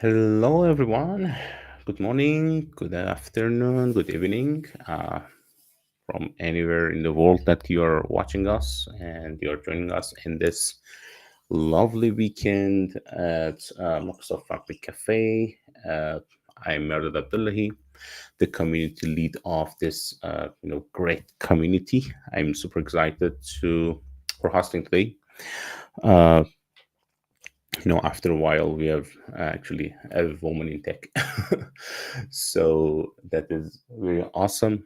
Hello, everyone. Good morning, good afternoon, good evening, from anywhere in the world that you are watching us and you're joining us in this lovely weekend at Microsoft Fabric Cafe. Uh, I'm Merdad Abdullahi, the community lead of this, great community. I'm super excited for hosting today. Uh, After a while we have actually a woman in tech. So that is very awesome.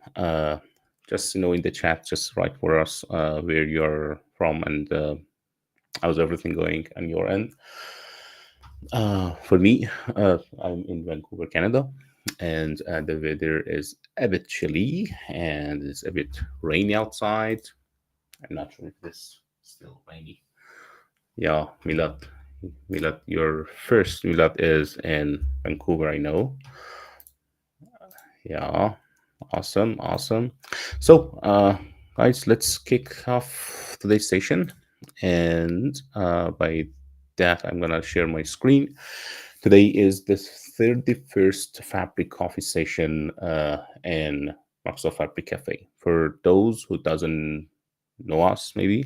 Just in the chat, just write for us where you're from and how's everything going on your end. For me, I'm in Vancouver, Canada, and the weather is a bit chilly and it's a bit rainy outside. I'm not sure if it's still rainy. Yeah, Milad, your first Milad is in Vancouver, I know. Yeah, awesome. So, guys, let's kick off today's session. And by that, I'm gonna share my screen. Today is the 31st Fabric Coffee session in Microsoft Fabric Cafe. For those who doesn't know us, maybe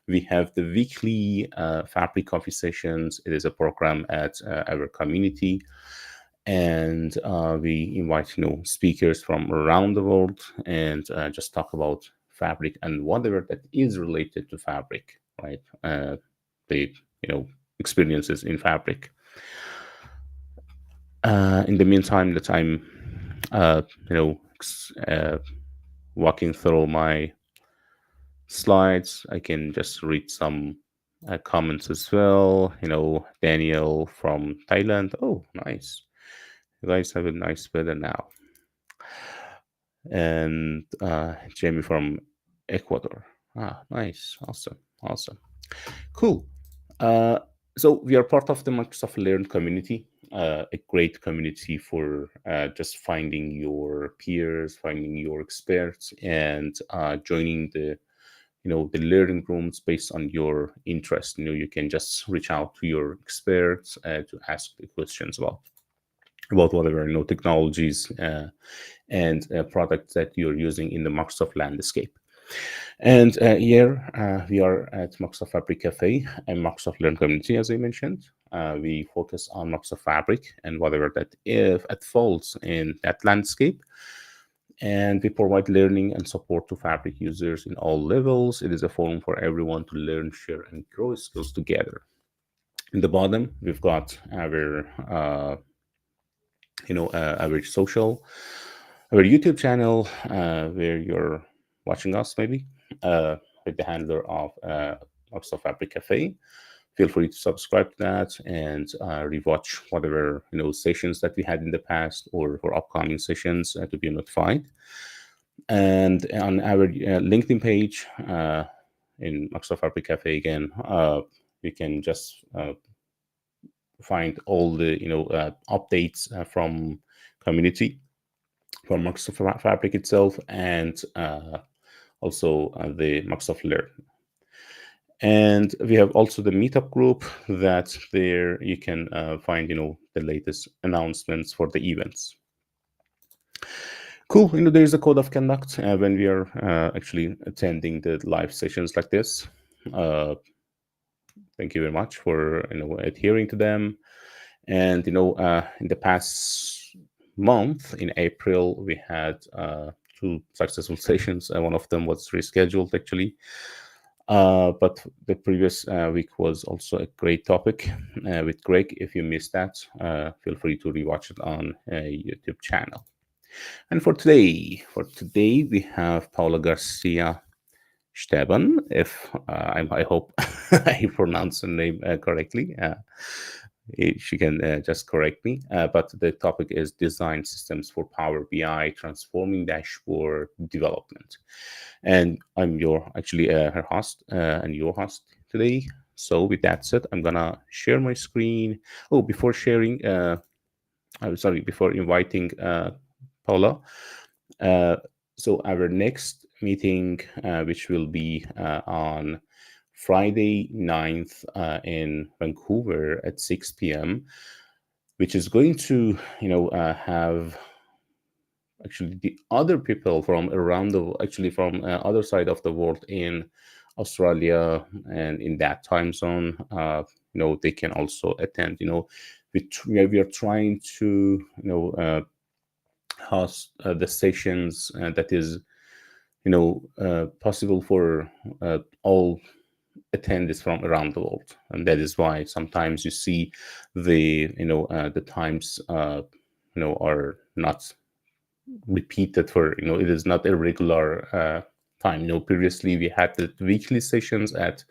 we have the weekly Fabric Coffee sessions. It is a program at our community, and we invite speakers from around the world and just talk about Fabric and whatever that is related to Fabric, right? The experiences in Fabric. In the meantime, that I'm uh, you know walking through my slides, I can just read some comments as well. Daniel from Thailand. Oh, nice. You guys have a nice weather now. And Jamie from Ecuador. Ah, nice. Awesome. Cool. Uh, so we are part of the Microsoft Learn community, a great community for just finding your peers, finding your experts, and joining the learning rooms based on your interest. You can just reach out to your experts to ask the questions about whatever technologies and products that you're using in the Microsoft landscape. And here we are at Microsoft Fabric Cafe and Microsoft Learn Community, as I mentioned. We focus on Microsoft Fabric and whatever that if it falls in that landscape. And we provide learning and support to Fabric users in all levels. It is a forum for everyone to learn, share, and grow skills together. In the bottom, we've got our social, our YouTube channel, where you're watching us maybe, with the handler of Microsoft Fabric Cafe. Feel free to subscribe to that and rewatch whatever sessions that we had in the past or for upcoming sessions to be notified. And on our LinkedIn page in Microsoft Fabric Cafe again, you can just find all the updates from community, from Microsoft Fabric itself, and also the Microsoft Learn. And we have also the meetup group that there you can find the latest announcements for the events. Cool. There is a code of conduct when we are actually attending the live sessions like this. Thank you very much for adhering to them. And in the past month, in April, we had two successful sessions. One of them was rescheduled actually. But the previous week was also a great topic with Greg. If you missed that, feel free to rewatch it on a YouTube channel. And for today, we have Paula García Esteban. If I hope I pronounced the name correctly. She can just correct me. But the topic is design systems for Power BI, transforming dashboard development. And I'm her host and your host today. So with that said, I'm gonna share my screen. Oh, before sharing, before inviting Paula. Uh, so our next meeting, which will be on Friday 9th in Vancouver at 6 p.m. which is going to have actually the other people from around the actually from other side of the world in Australia and in that time zone. They can also attend. We are trying to host the sessions that is possible for all attendees from around the world, and that is why sometimes you see the times are not repeated for it is not a regular time. Previously we had the weekly sessions at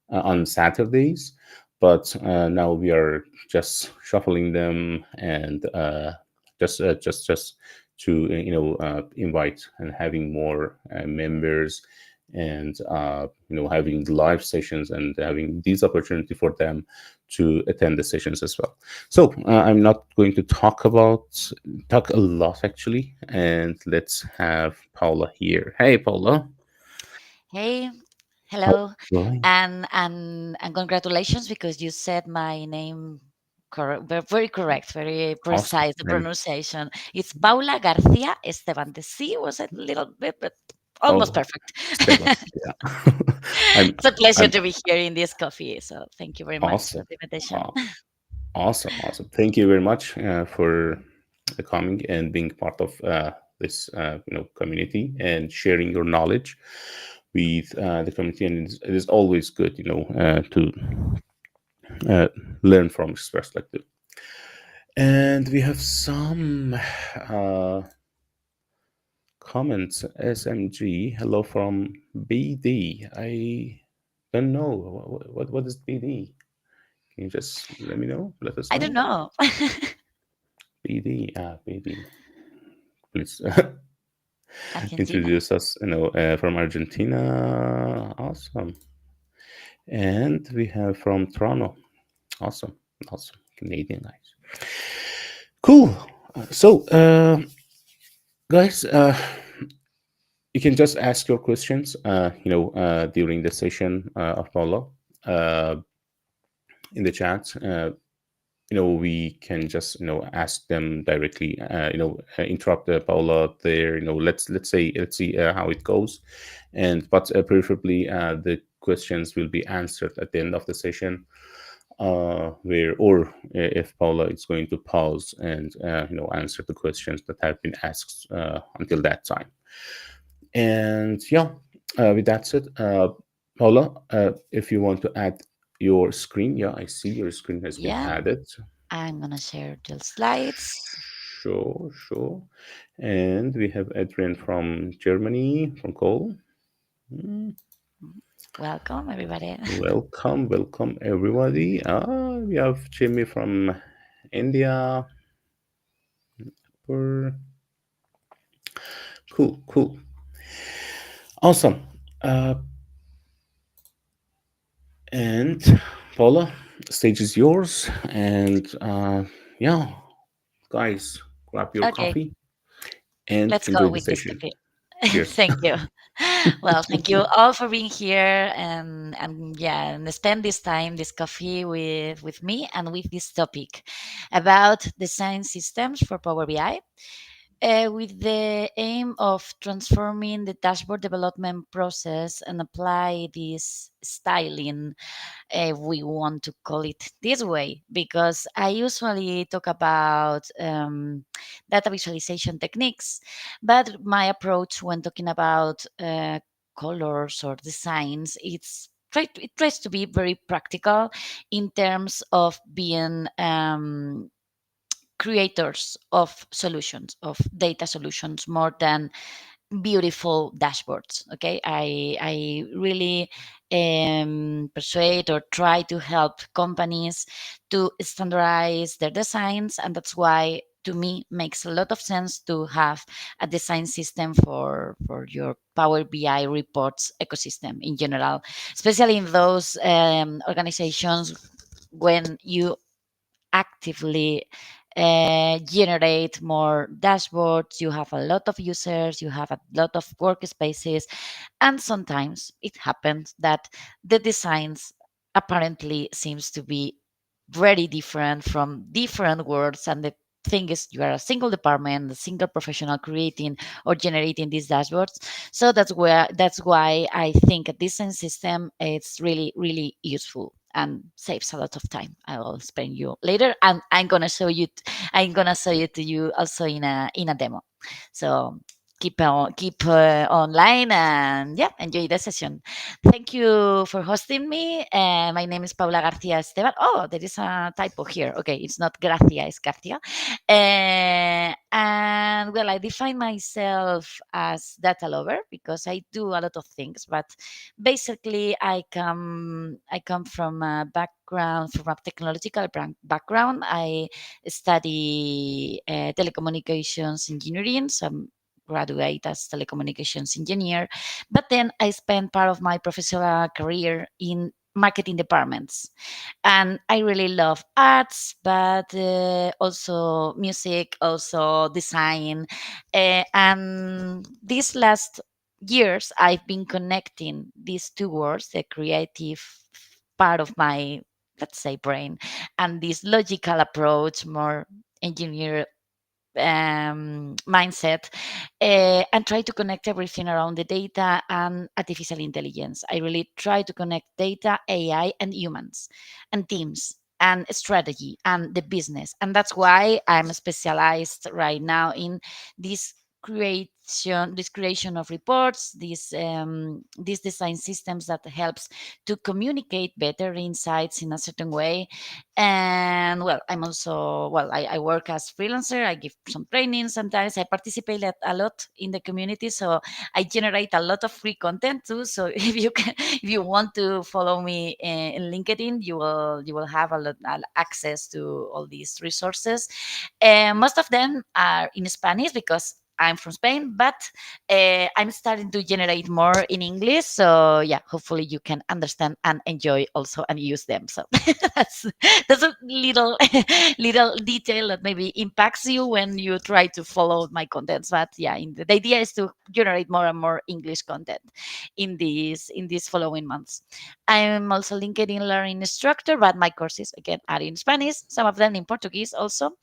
on Saturdays, but now we are just shuffling them and just to invite and having more members, and having live sessions and having these opportunity for them to attend the sessions as well. So I'm not going to talk a lot actually, and let's have Paula here. Hey, Paula. Hey, How's hello, it going? and congratulations because you said my name correct, very correct, very Awesome. precise. The pronunciation. It's Paula García Esteban. The C was a little bit, but almost Oh, perfect. Esteban. Yeah. I'm It's a pleasure I'm to be here in this coffee. So thank you very much for awesome. the invitation. Aw- Awesome. Awesome. Thank you very much for coming and being part of this community and sharing your knowledge with the community. And it is always good, to uh, learn from this perspective. And we have some comments. SMG, hello from BD. I don't know what is BD. Can you just let me know? Let us I don't know. know. BD, BD. Please Argentina. introduce us. From Argentina. Awesome. And we have from Toronto. Awesome, awesome. Canadian guys. Cool. So, guys, you can just ask your questions, during the session of Paula uh, in the chat. We can just ask them directly. Interrupt Paula there. Let's see how it goes, and but preferably the questions will be answered at the end of the session. Where or if Paula is going to pause and answer the questions that have been asked until that time. And yeah, with that said, Paula, if you want to add your screen, yeah, I see your screen has been Yeah, added. I'm gonna share the slides. Sure, sure. And we have Adrian from Germany, from Cole. Mm, Welcome, everybody. welcome, welcome, everybody. We have Jimmy from India. Cool, cool. Awesome. Uh, and Paula, stage is yours. And yeah, guys, grab your Okay, coffee and let's go enjoy the with this session. coffee. Cheers. Thank you. Well, thank you all for being here and yeah, and spend this time, this coffee with me and with this topic about design systems for Power BI. With the aim of transforming the dashboard development process and apply this styling, we want to call it this way, because I usually talk about data visualization techniques, but my approach when talking about colors or designs, it tries to be very practical in terms of being creators of solutions, of data solutions, more than beautiful dashboards. Okay, I really persuade or try to help companies to standardize their designs, and that's why to me makes a lot of sense to have a design system for your Power BI reports ecosystem in general, especially in those organizations when you actively generate more dashboards, you have a lot of users, you have a lot of workspaces, and sometimes it happens that the designs apparently seems to be very different from different words. And the thing is, you are a single department, a single professional creating or generating these dashboards. So that's why I think a design system it's really really useful and saves a lot of time. I will explain you later, and I'm gonna show you to you also in a demo. So keep online, and yeah, enjoy the session. Thank you for hosting me. My name is Paula García Esteban. Oh, there is a typo here. Okay, it's not Gracia, it's Garcia. And well, I define myself as data lover because I do a lot of things, but basically I come from a background, from a technological background. I study telecommunications engineering, so I'm graduate as telecommunications engineer, but then I spent part of my professional career in marketing departments. And I really love arts, but also music, also design. And these last years, I've been connecting these two words, the creative part of my, let's say, brain, and this logical approach, more engineer mindset, and try to connect everything around the data and artificial intelligence. I really try to connect data, AI, and humans, and teams, and strategy, and the business. And that's why I'm specialized right now in this creation of reports, these design systems that helps to communicate better insights in a certain way. And well, I'm also, well, I work as freelancer. I give some training. Sometimes I participate a lot in the community, so I generate a lot of free content too. So if you want to follow me in LinkedIn, you will have access to all these resources, and most of them are in Spanish because I'm from Spain, but I'm starting to generate more in English. So yeah, hopefully you can understand and enjoy also and use them. So that's that's a little little detail that maybe impacts you when you try to follow my contents. But yeah, the idea is to generate more and more English content in these following months. I'm also LinkedIn learning instructor, but my courses again are in Spanish, some of them in Portuguese also.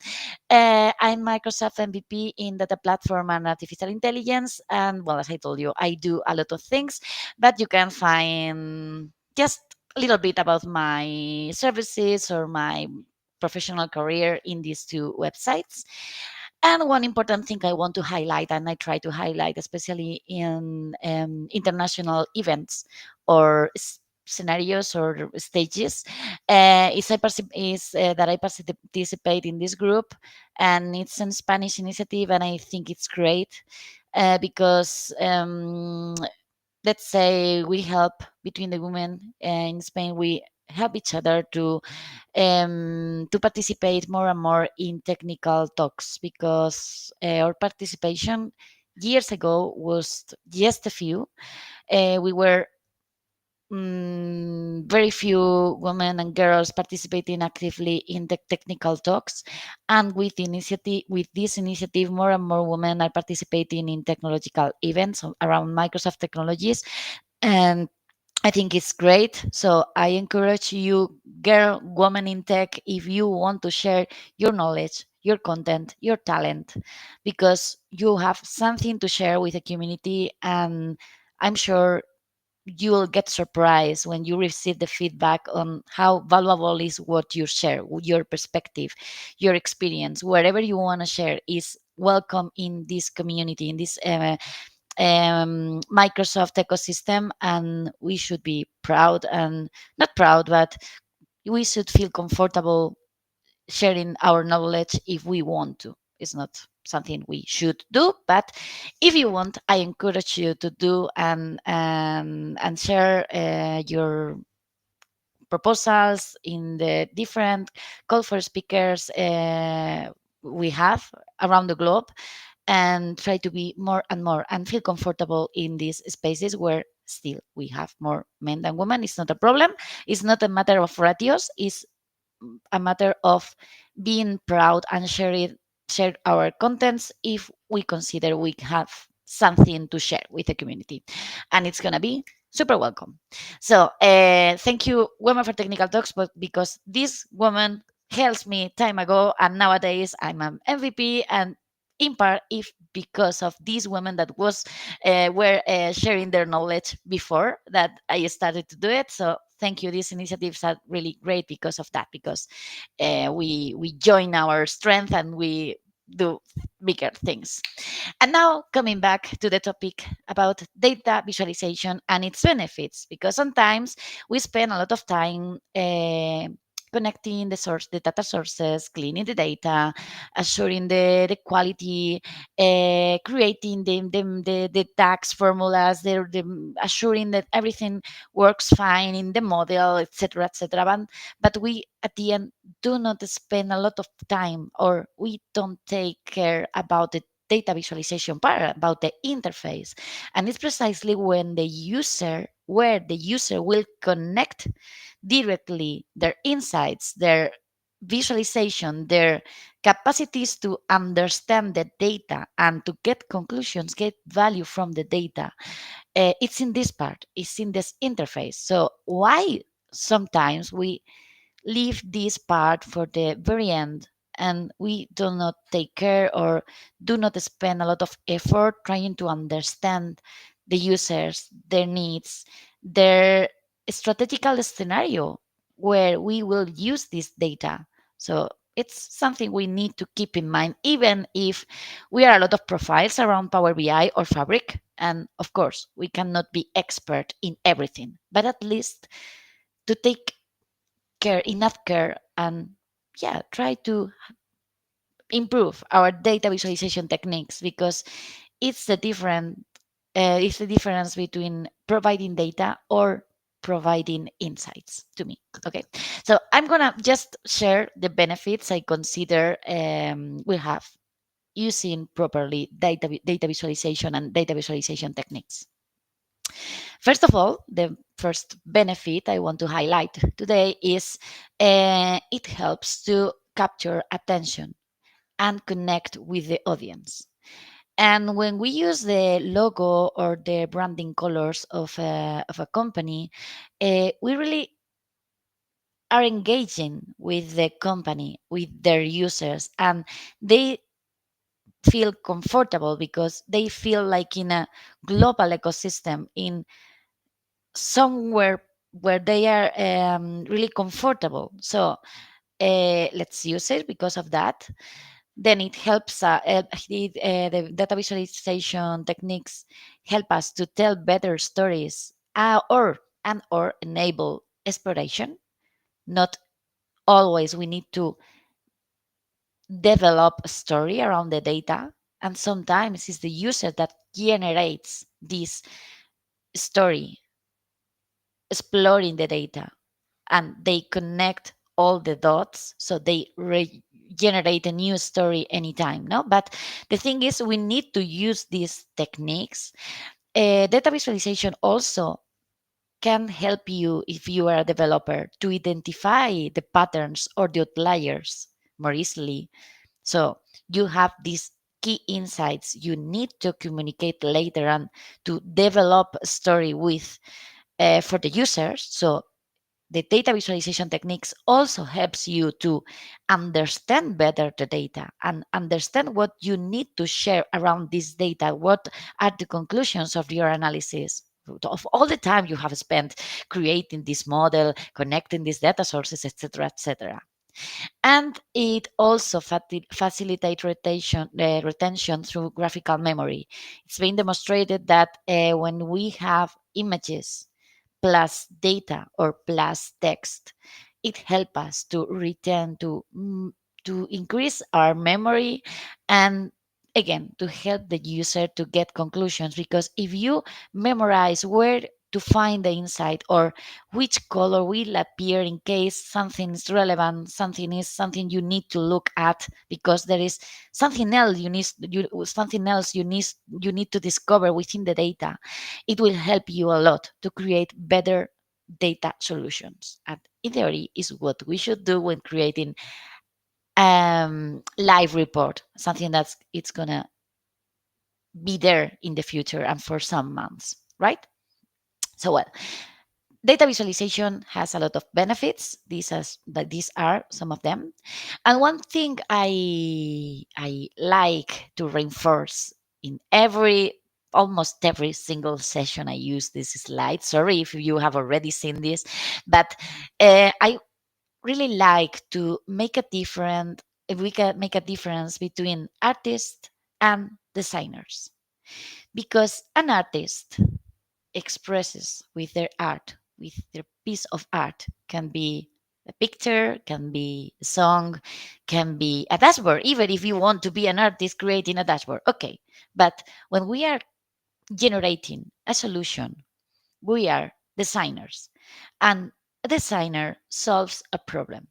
I'm Microsoft MVP in data platform and artificial intelligence. And well, as I told you, I do a lot of things, but you can find just a little bit about my services or my professional career in these two websites. And one important thing I want to highlight, and I try to highlight, especially in international events or scenarios or stages, is that I participate in this group, and it's a Spanish initiative, and I think it's great because let's say we help between the women in Spain. We help each other to participate more and more in technical talks because our participation years ago was just a few. We were very few women and girls participating actively in the technical talks, and with this initiative, more and more women are participating in technological events around Microsoft technologies, and I think it's great. So I encourage you, girl, woman in tech, if you want to share your knowledge, your content, your talent, because you have something to share with the community. And I'm sure you will get surprised when you receive the feedback on how valuable is what you share, your perspective, your experience, wherever you want to share is welcome in this community, in this Microsoft ecosystem, and we should be proud and not proud, but we should feel comfortable sharing our knowledge if we want to. It's not something we should do, but if you want, I encourage you to do and share your proposals in the different call for speakers we have around the globe, and try to be more and more and feel comfortable in these spaces where still we have more men than women. It's not a problem. It's not a matter of ratios. It's a matter of being proud and share our contents if we consider we have something to share with the community. And it's gonna be Super welcome. So, thank you, women for technical talks, but because this woman helps me time ago, and nowadays I'm an MVP, and in part, if because of these women that was were sharing their knowledge before that I started to do it. So, thank you. These initiatives are really great because of that, because we join our strength and we do bigger things. And now coming back to the topic about data visualization and its benefits, because sometimes we spend a lot of time connecting the data sources, cleaning the data, assuring the quality, creating the tax formulas, assuring that everything works fine in the model, etc., etc. But we at the end do not spend a lot of time, or we don't take care about the data visualization part, about the interface. And it's precisely when the user, where the user will connect directly their insights, their visualization, their capacities to understand the data and to get conclusions, get value from the data. It's in this part, it's in this interface. So why sometimes we leave this part for the very end, and we do not take care or do not spend a lot of effort trying to understand the users, their needs, their strategical scenario where we will use this data. So it's something we need to keep in mind, even if we are a lot of profiles around Power BI or Fabric. And of course, we cannot be expert in everything, but at least to take care, enough care, and yeah, try to improve our data visualization techniques, because it's the different it's the difference between providing data or providing insights to me. Okay, so I'm gonna just share the benefits I consider we have using properly data visualization and data visualization techniques. First of all, the first benefit I want to highlight today is it helps to capture attention and connect with the audience. And when we use the logo or the branding colors of a company, we really are engaging with the company, with their users, and they feel comfortable because they feel like in a global ecosystem, in somewhere where they are really comfortable. So let's use it because of that. Then it helps, the data visualization techniques help us to tell better stories, or enable exploration. Not always we need to develop a story around the data. And sometimes it's the user that generates this story, exploring the data, and they connect all the dots, so they generate a new story anytime, no? But the thing is, we need to use these techniques. Data visualization also can help you, if you are a developer, to identify the patterns or the outliers more easily. So you have these key insights you need to communicate later and to develop a story with, for the users. So the data visualization techniques also helps you to understand better the data and understand what you need to share around this data. What are the conclusions of your analysis of all the time you have spent creating this model, connecting these data sources, etc., etc. And it also facilitates retention through graphical memory. It's been demonstrated that when we have images plus data or plus text, it helps us to return to increase our memory, and again to help the user to get conclusions. Because if you memorize where to find the insight, or which color will appear in case something is relevant, something you need to look at because there is something else you need to discover within the data, it will help you a lot to create better data solutions. And in theory, is what we should do when creating live report, something that's it's gonna be there in the future and for some months, right? So well, data visualization has a lot of benefits. These are some of them. And one thing I like to reinforce in almost every single session I use this slide. Sorry if you have already seen this, but I really like to make a different if we can make a difference between artists and designers, because an artist expresses with their art, with their piece of art. Can be a picture, can be a song, can be a dashboard, even if you want to be an artist creating a dashboard. Okay. But when we are generating a solution, we are designers, and a designer solves a problem.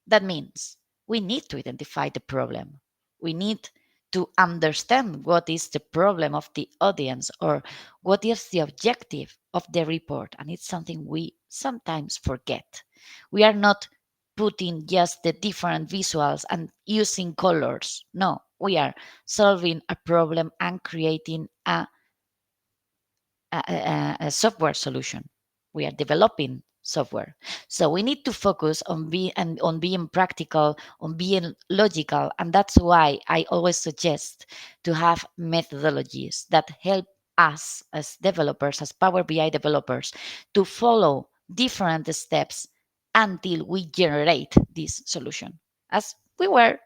That means we need to identify the problem. We need to understand what is the problem of the audience, or what is the objective of the report. And it's something we sometimes forget. We are not putting just the different visuals and using colors. No, we are solving a problem and creating a software solution. We are developing software. So we need to focus on being practical, on being logical, and that's why I always suggest to have methodologies that help us as developers, as Power BI developers, to follow different steps until we generate this solution. As we were,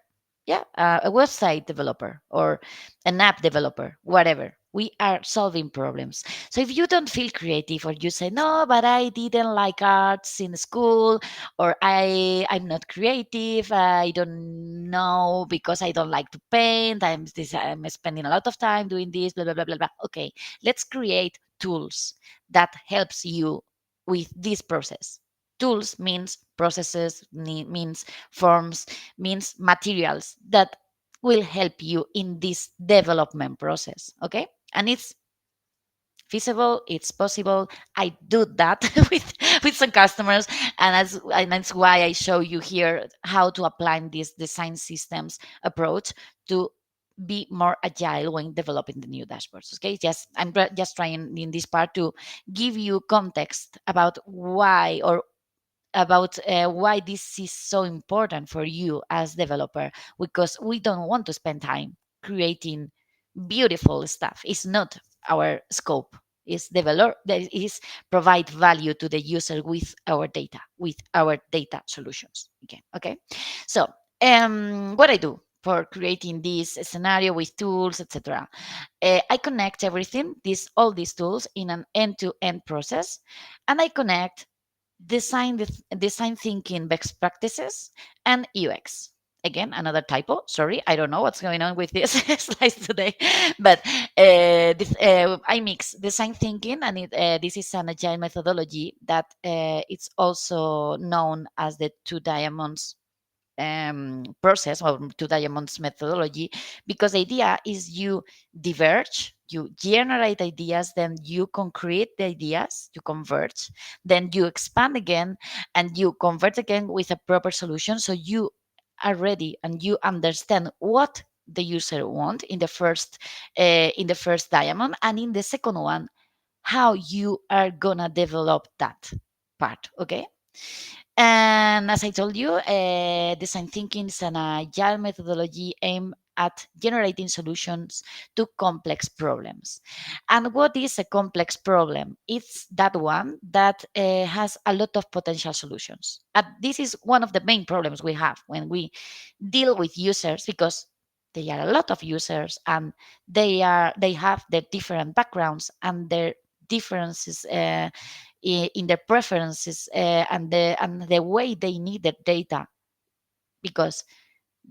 yeah, a website developer or an app developer, whatever. We are solving problems. So if you don't feel creative, or you say, no, but I didn't like arts in school, or I'm not creative, I don't know because I don't like to paint, I'm spending a lot of time doing this, blah, blah, blah, blah, blah. Okay, let's create tools that helps you with this process. Tools means processes, means forms, means materials that will help you in this development process. Okay. And it's feasible, it's possible. I do that with some customers, and that's why I show you here how to apply this design systems approach to be more agile when developing the new dashboards. Okay, just trying in this part to give you context about why this is so important for you as developer, because we don't want to spend time creating beautiful stuff. It's not our scope. Is develop that is provide value to the user with our data solutions. Okay. So what I do for creating this scenario with tools, etc. I connect everything, all these tools in an end-to-end process, and I connect design thinking best practices and UX. Again, another typo. Sorry, I don't know what's going on with this slides today, but I mix design thinking, and this is an agile methodology that it's also known as the two diamonds process, or two diamonds methodology, because the idea is you diverge, you generate ideas, then you concrete the ideas, you converge, then you expand again, and you convert again with a proper solution. So you are ready and you understand what the user want in the first diamond, and in the second one, how you are gonna develop that part. Okay. And as I told you, design thinking is an agile methodology aimed at generating solutions to complex problems. And what is a complex problem? It's that one that has a lot of potential solutions. And this is one of the main problems we have when we deal with users, because they are a lot of users, and they have their different backgrounds and their differences in their preferences, and the way they need the data, because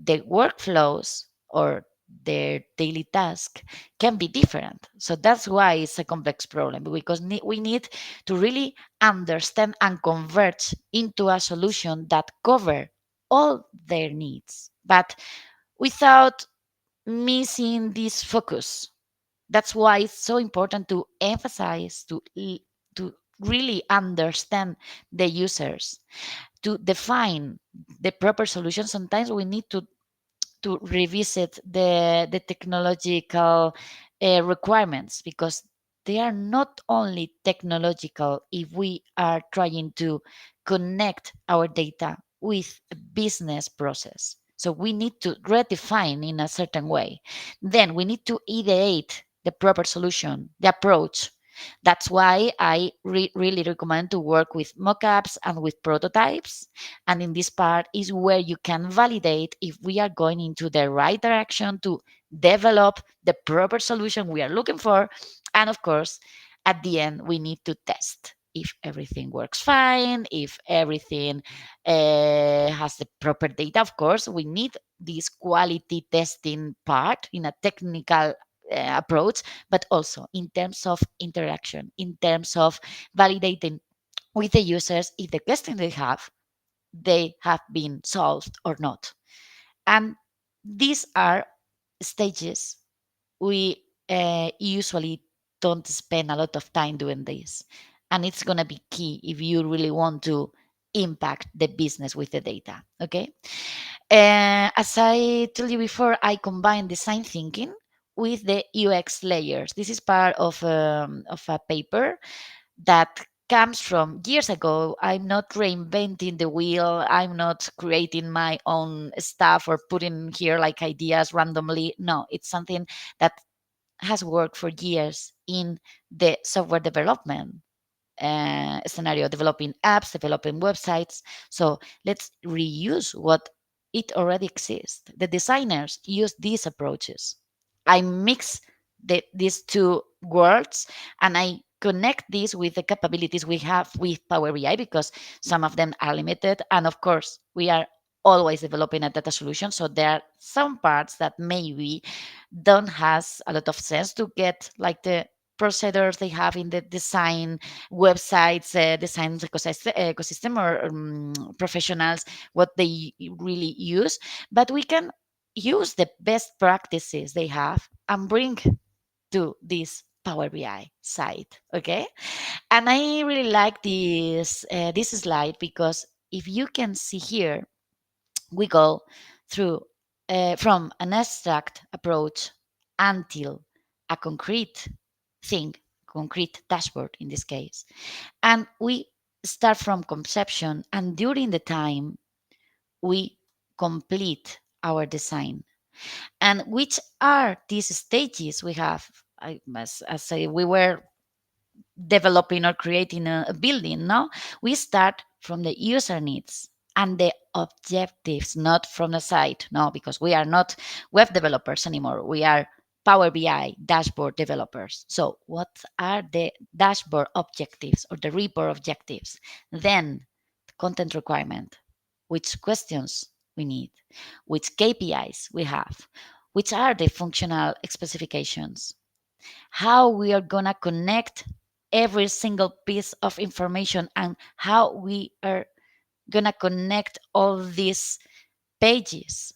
the workflows or their daily task can be different. So that's why it's a complex problem, because we need to really understand and convert into a solution that cover all their needs, but without missing this focus. That's why it's so important to emphasize, to really understand the users, to define the proper solution. Sometimes we need to revisit the technological requirements, because they are not only technological if we are trying to connect our data with a business process. So we need to redefine in a certain way. Then we need to ideate the proper solution, the approach. That's why I really recommend to work with mockups and with prototypes. And in this part is where you can validate if we are going into the right direction to develop the proper solution we are looking for. And of course, at the end, we need to test if everything works fine, if everything has the proper data. Of course, we need this quality testing part in a technical approach, but also in terms of interaction, in terms of validating with the users if the questions they have been solved or not. And these are stages we usually don't spend a lot of time doing this. And it's going to be key if you really want to impact the business with the data. Okay. As I told you before, I combine design thinking with the UX layers. This is part of a paper that comes from years ago. I'm not reinventing the wheel. I'm not creating my own stuff or putting here like ideas randomly. No, it's something that has worked for years in the software development scenario, developing apps, developing websites. So let's reuse what it already exists. The designers use these approaches. I mix these two worlds and I connect this with the capabilities we have with Power BI because some of them are limited. And of course, we are always developing a data solution. So there are some parts that maybe don't has a lot of sense to get like the procedures they have in the design websites, design ecosystem or professionals, what they really use. But we can use the best practices they have and bring to this Power BI site. Okay, and I really like this slide because if you can see here, we go through from an abstract approach until a concrete thing, concrete dashboard in this case. And we start from conception, and during the time, we complete our design. And which are these stages we have? We were developing or creating a building. No, we start from the user needs and the objectives, not from the site. No, because we are not web developers anymore. We are Power BI dashboard developers. So, what are the dashboard objectives or the report objectives? Then, content requirement, which questions we need, which KPIs we have, which are the functional specifications, how we are going to connect every single piece of information and how we are going to connect all these pages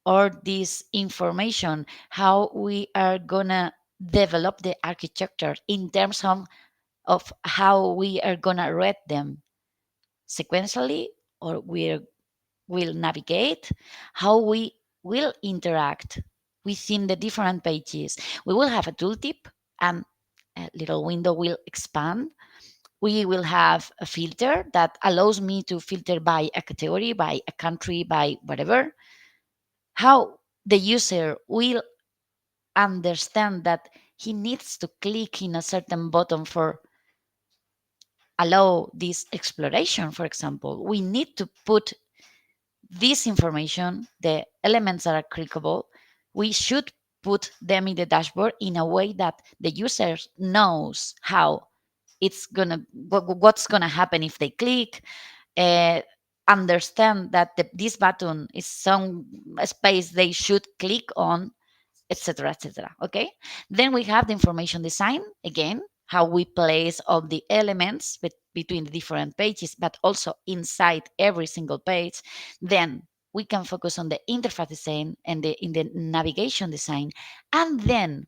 or this information, how we are going to develop the architecture in terms of how we are going to read them sequentially or we will navigate, how we will interact within the different pages. We will have a tooltip and a little window will expand. We will have a filter that allows me to filter by a category, by a country, by whatever. How the user will understand that he needs to click in a certain button for allow this exploration, for example. We need to put this information, the elements that are clickable, we should put them in the dashboard in a way that the user knows how what's gonna happen if they click, uh, understand that this button is some space they should click on, etc., etc. Okay. Then we have the information design again, how we place all the elements between the different pages, but also inside every single page. Then we can focus on the interface design and in the navigation design, and then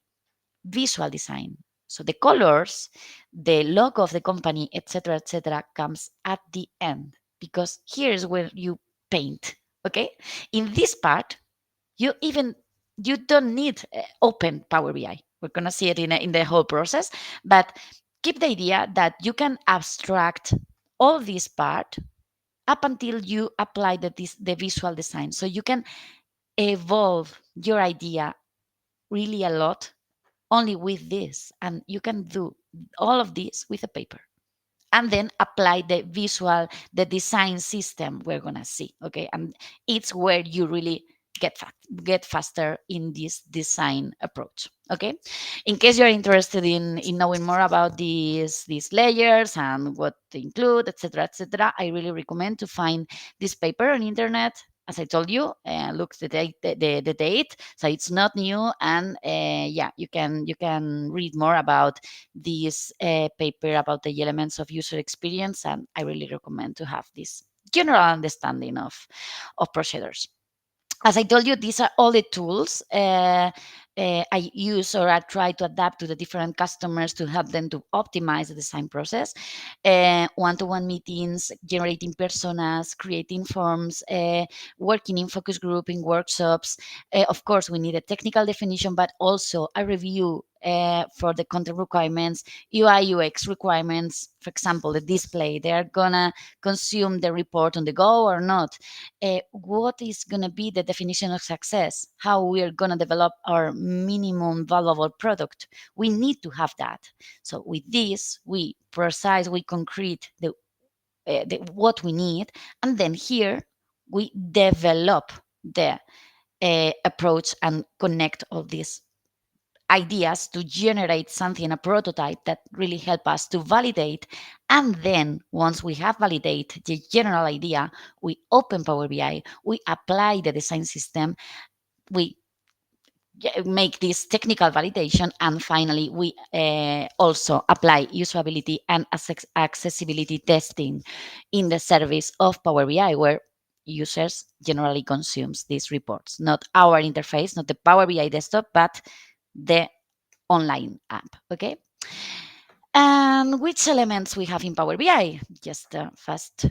visual design. So the colors, the logo of the company, etc., comes at the end because here's where you paint. Okay, in this part, you don't need open Power BI. We're gonna see it in the whole process, but keep the idea that you can abstract all this part up until you apply the visual design. So you can evolve your idea really a lot only with this, and you can do all of this with a paper and then apply the visual, the design system we're gonna see. Okay, and it's where you really get faster in this design approach. Okay, in case you're interested in knowing more about these layers and what they include, etc., I really recommend to find this paper on internet. As I told you, look the date, the date, so it's not new, and yeah, you can read more about this paper about the elements of user experience, and I really recommend to have this general understanding of procedures. As I told you, these are all the tools I use or I try to adapt to the different customers to help them to optimize the design process. One-to-one meetings, generating personas, creating forms, working in focus group, in workshops. Of course, we need a technical definition, but also a review for the content requirements, UI UX requirements. For example, the display, they are gonna consume the report on the go or not. What is going to be the definition of success, how we are going to develop our minimum valuable product. We need to have that. So with this, we precise, we concrete what we need, and then here we develop the approach and connect all these ideas to generate something, a prototype that really help us to validate. And then once we have validated the general idea, we open Power BI, we apply the design system, we make this technical validation, and finally we also apply usability and accessibility testing in the service of Power BI, where users generally consumes these reports, not our interface, not the Power BI desktop, but the online app. Okay. And which elements we have in Power BI? Just a fast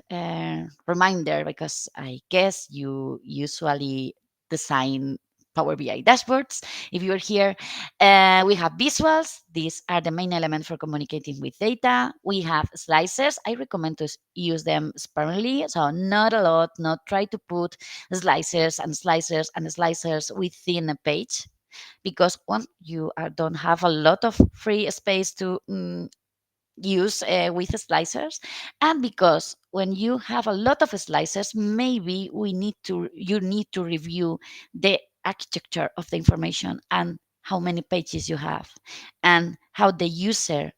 reminder, because I guess you usually design Power BI dashboards. If you're here, we have visuals. These are the main element for communicating with data. We have slicers. I recommend to use them sparingly, so not a lot. Not try to put slicers and slicers and slicers within a page, because one, you don't have a lot of free space to use with slicers, and because when you have a lot of slicers, maybe you need to review the architecture of the information and how many pages you have and how the user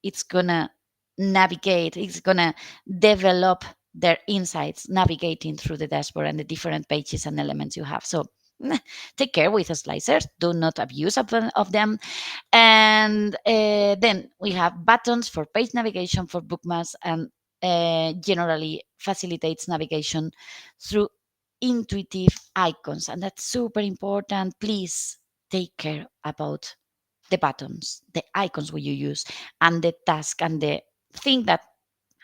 it's gonna navigate, it's gonna develop their insights navigating through the dashboard and the different pages and elements you have. So take care with the slicers, do not abuse of them. And then we have buttons for page navigation, for bookmarks, and generally facilitates navigation through intuitive icons. And that's super important. Please take care about the buttons, the icons you use, and the task and the thing that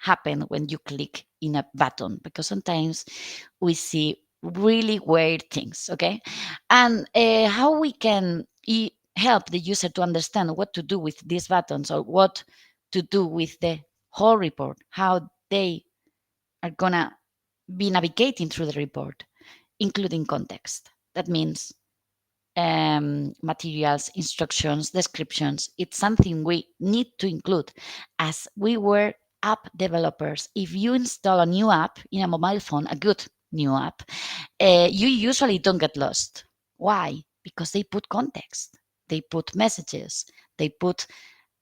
happen when you click in a button, because sometimes we see really weird things. Okay, and how we can help the user to understand what to do with these buttons, or what to do with the whole report, how they are gonna be navigating through the report, including context. That means materials, instructions, descriptions. It's something we need to include, as we were app developers. If you install a new app in a mobile phone, a good new app, you usually don't get lost. Why? Because they put context, they put messages, they put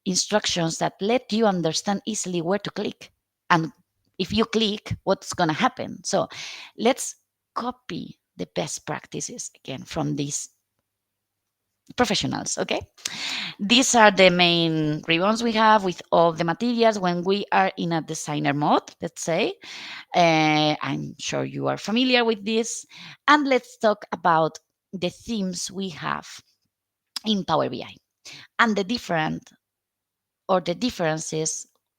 instructions that let you understand easily where to click. And if you click, what's going to happen? So let's copy the best practices again from these professionals. Okay, these are the main ribbons we have with all the materials when we are in a designer mode, let's say. I'm sure you are familiar with this. And let's talk about the themes we have in Power BI and the differences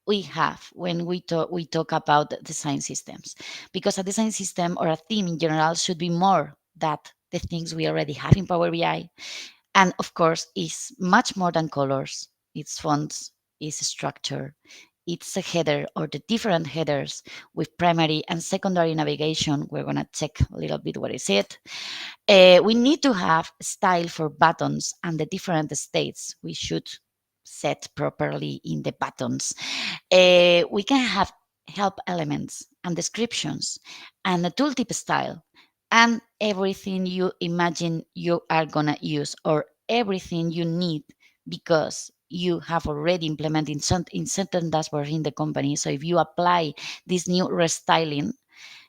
we have when we talk about design systems, because a design system or a theme in general should be more that the things we already have in Power BI, And of course, it's much more than colors. It's fonts, it's structure, it's a header or the different headers with primary and secondary navigation. We're going to check a little bit what is it. We need to have style for buttons and the different states we should set properly in the buttons. We can have help elements and descriptions and a tooltip style and everything you imagine you are gonna use or everything you need because you have already implemented in certain dashboards in the company. So if you apply this new restyling,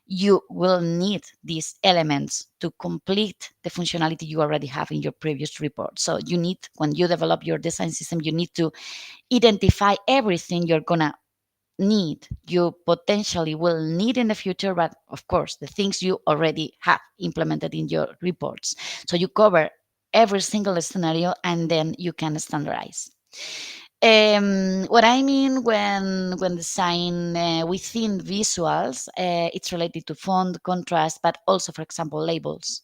you will need these elements to complete the functionality you already have in your previous report. So you need, when you develop your design system, you need to identify everything you're gonna need, you potentially will need in the future, but of course, the things you already have implemented in your reports. So you cover every single scenario and then you can standardize. What I mean when design within visuals, it's related to font, contrast, but also, for example, labels.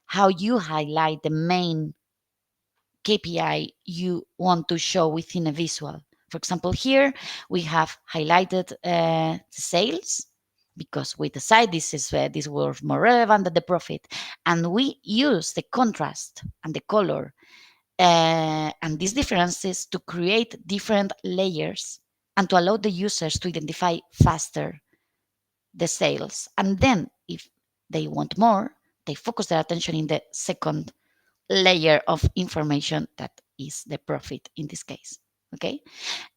How you highlight the main KPI you want to show within a visual. For example, here we have highlighted the sales because we decide this was more relevant than the profit, and we use the contrast and the color and these differences to create different layers and to allow the users to identify faster the sales. And then, if they want more, they focus their attention in the second layer of information that is the profit in this case. Okay.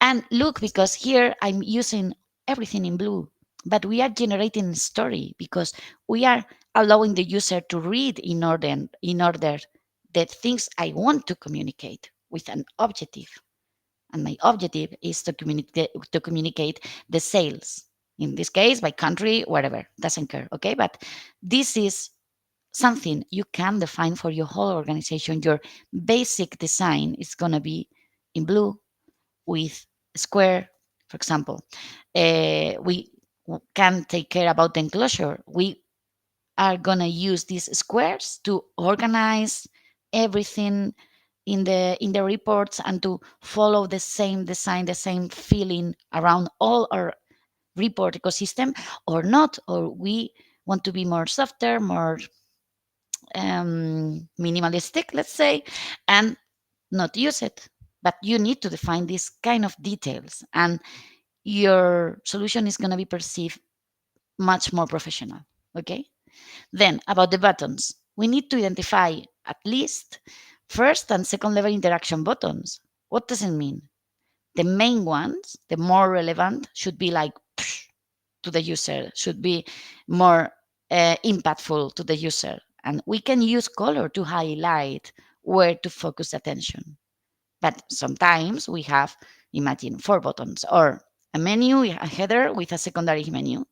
And look, because here I'm using everything in blue, but we are generating story because we are allowing the user to read in order the things I want to communicate with an objective. And my objective is to communicate the sales. In this case, by country, whatever, doesn't care. Okay. But this is something you can define for your whole organization. Your basic design is going to be in blue with square, for example. We can take care about the enclosure. We are going to use these squares to organize everything in the reports and to follow the same design, the same feeling around all our report ecosystem, or not, or we want to be more softer, more minimalistic, let's say, and not use it. But you need to define these kind of details, and your solution is going to be perceived much more professional. Okay. Then about the buttons, we need to identify at least first and second level interaction buttons. What does it mean? The main ones, the more relevant, should be like to the user, should be more impactful to the user. And we can use color to highlight where to focus attention. But sometimes we have, imagine, 4 buttons or a menu, a header with a secondary menu.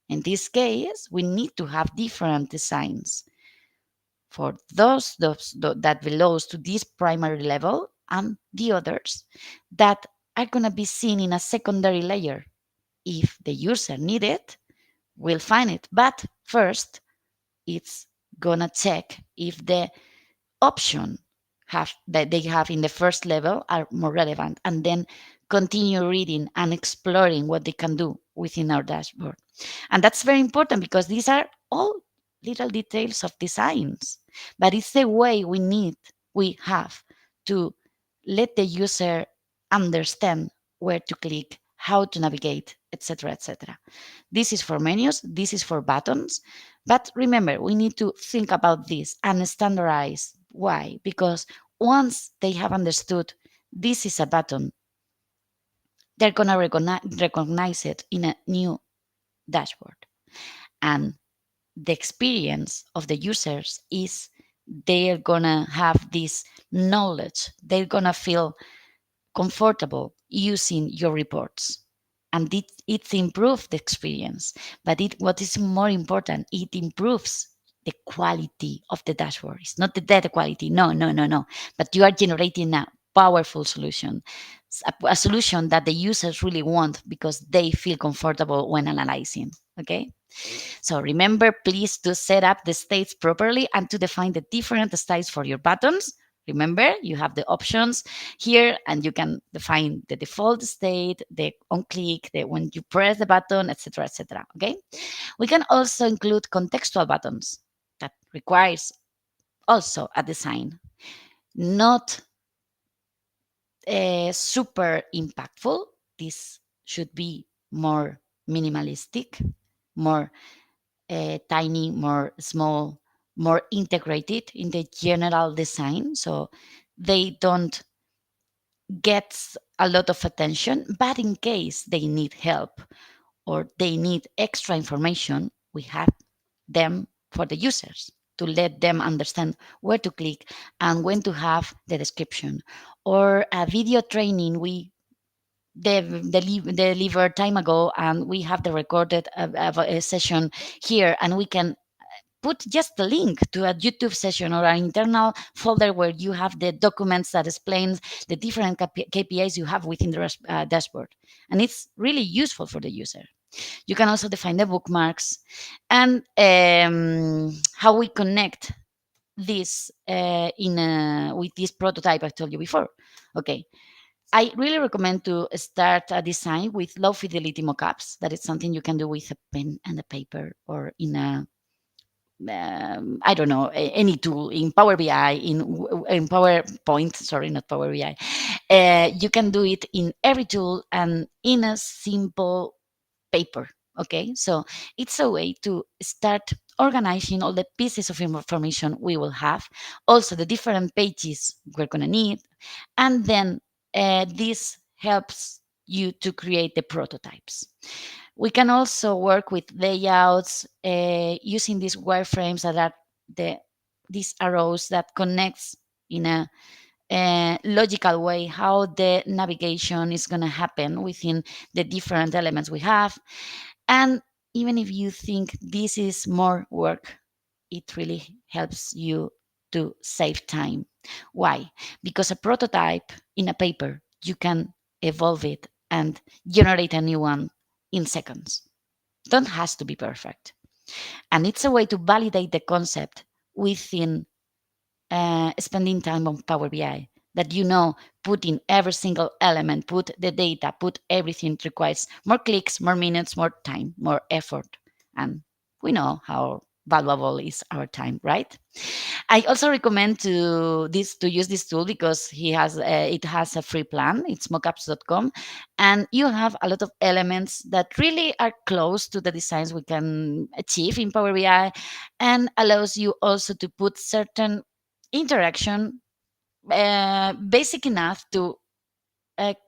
In this case, we need to have different designs for those that belongs to this primary level and the others that are going to be seen in a secondary layer. If the user need it, we'll find it. But first, it's gonna check if the option have that they have in the first level are more relevant, and then continue reading and exploring what they can do within our dashboard. And that's very important because these are all little details of designs, but it's the way we have to let the user understand where to click, how to navigate, etc., etc. This is for menus, this is for buttons. But remember, we need to think about this and standardize. Why? Because once they have understood this is a button, they're going to recognize it in a new dashboard. And the experience of the users is they're going to have this knowledge. They're going to feel comfortable using your reports, and it improves the experience. But what is more important, it improves the quality of the dashboard. It's not the data quality, no, but you are generating a powerful solution, a solution that the users really want because they feel comfortable when analyzing. Okay. So remember, please, to set up the states properly and to define the different styles for your buttons. Remember, you have the options here, and you can define the default state, the on click, the when you press the button, etc., etc. Okay. We can also include contextual buttons that requires also a design, not super impactful. This should be more minimalistic, more tiny, more small, more integrated in the general design. So they don't get a lot of attention, but in case they need help or they need extra information, we have them for the users to let them understand where to click and when to have the description. Or a video training we delivered time ago, and we have the recorded session here, and we can put just the link to a YouTube session or an internal folder where you have the documents that explains the different KPIs you have within the dashboard. And it's really useful for the user. You can also define the bookmarks and how we connect this with this prototype I told you before. Okay. I really recommend to start a design with low fidelity mockups. That is something you can do with a pen and a paper, or in a I don't know, any tool in Power BI, in PowerPoint. Sorry, not Power BI. You can do it in every tool and in a simple paper. Okay, so it's a way to start organizing all the pieces of information we will have, also the different pages we're going to need, and then this helps you to create the prototypes. We can also work with layouts using these wireframes that are these arrows that connects in a logical way how the navigation is going to happen within the different elements we have. And even if you think this is more work, it really helps you to save time. Why? Because a prototype in a paper, you can evolve it and generate a new one in seconds. Don't has to be perfect. And it's a way to validate the concept within spending time on Power BI. That put in every single element, put the data, put everything requires more clicks, more minutes, more time, more effort. And we know how valuable is our time, right? I also recommend to use this tool because it has a free plan. It's mockups.com, and you have a lot of elements that really are close to the designs we can achieve in Power BI, and allows you also to put certain interaction basic enough to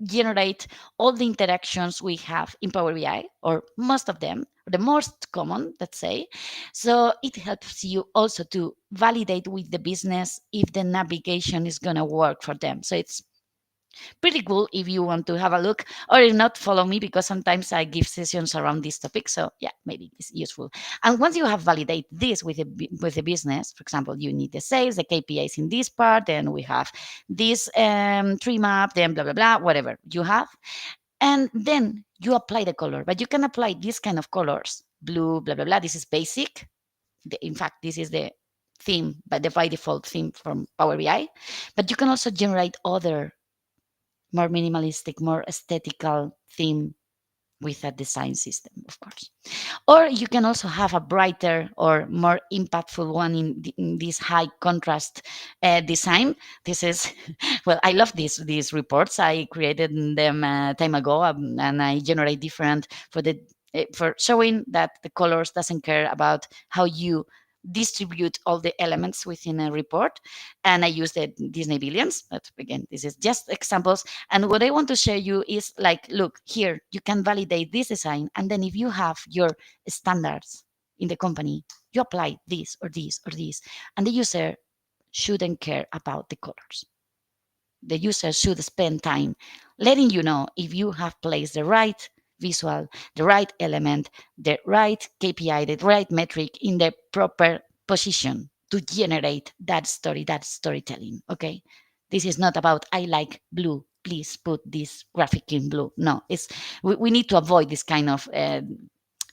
generate all the interactions we have in Power BI, or most of them, the most common, let's say. So it helps you also to validate with the business if the navigation is going to work for them. So it's pretty cool if you want to have a look, or if not, follow me, because sometimes I give sessions around this topic. So yeah, maybe it's useful. And once you have validated this with the business, for example, you need the sales, the KPIs in this part, then we have this tree map, then blah blah blah, whatever you have, and then you apply the color. But you can apply this kind of colors, blue, blah blah blah. This is basic. In fact, this is the theme, but the by default theme from Power BI. But you can also generate other more minimalistic, more aesthetical theme with a design system, of course. Or you can also have a brighter or more impactful one in this high contrast design. This is, well, I love these reports. I created them time ago, and I generate different for showing that the colors doesn't care about how you distribute all the elements within a report. And I use the Disney billions, but again, this is just examples. And what I want to share you is like, look here, you can validate this design, and then if you have your standards in the company, you apply this or this or this, and the user shouldn't care about the colors. The user should spend time letting you know if you have placed the right visual, the right element, the right KPI, the right metric in the proper position to generate that story, that storytelling. Okay. This is not about I like blue. Please put this graphic in blue. No, we need to avoid this kind of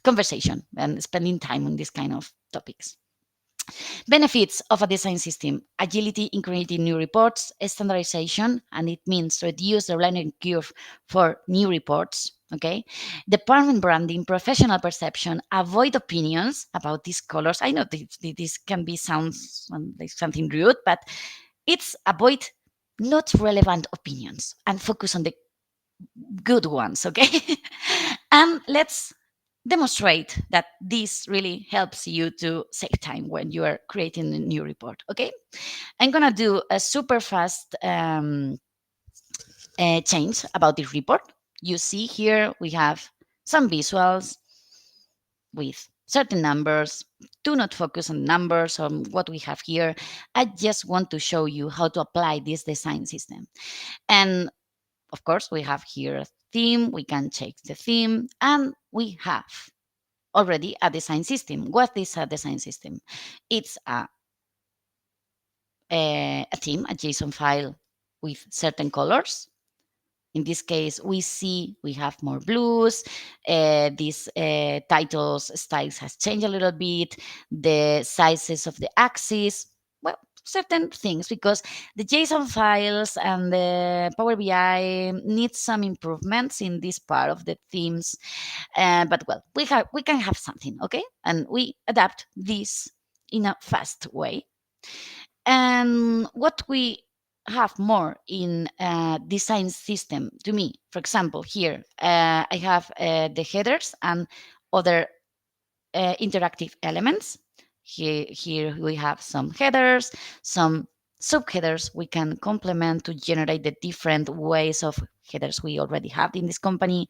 conversation and spending time on this kind of topics. Benefits of a design system: agility in creating new reports, standardization, and it means reduce the learning curve for new reports. Okay, department branding, professional perception, avoid opinions about these colors. I know this can be sounds like something rude, but it's avoid not relevant opinions and focus on the good ones. Okay, and let's demonstrate that this really helps you to save time when you are creating a new report. Okay, I'm gonna do a super fast change about this report. You see here we have some visuals with certain numbers. Do not focus on numbers on what we have here. I just want to show you how to apply this design system. And of course, we have here a theme. We can change the theme, and we have already a design system. What is a design system? It's a theme, a JSON file with certain colors. In this case, we see we have more blues. These titles styles has changed a little bit. The sizes of the axis, well, certain things, because the JSON files and the Power BI need some improvements in this part of the themes. But well, we can have something, okay? And we adapt this in a fast way. And what we have more in design system, to me, for example, here I have the headers and other interactive elements. Here we have some headers, some subheaders we can complement to generate the different ways of headers we already have in this company.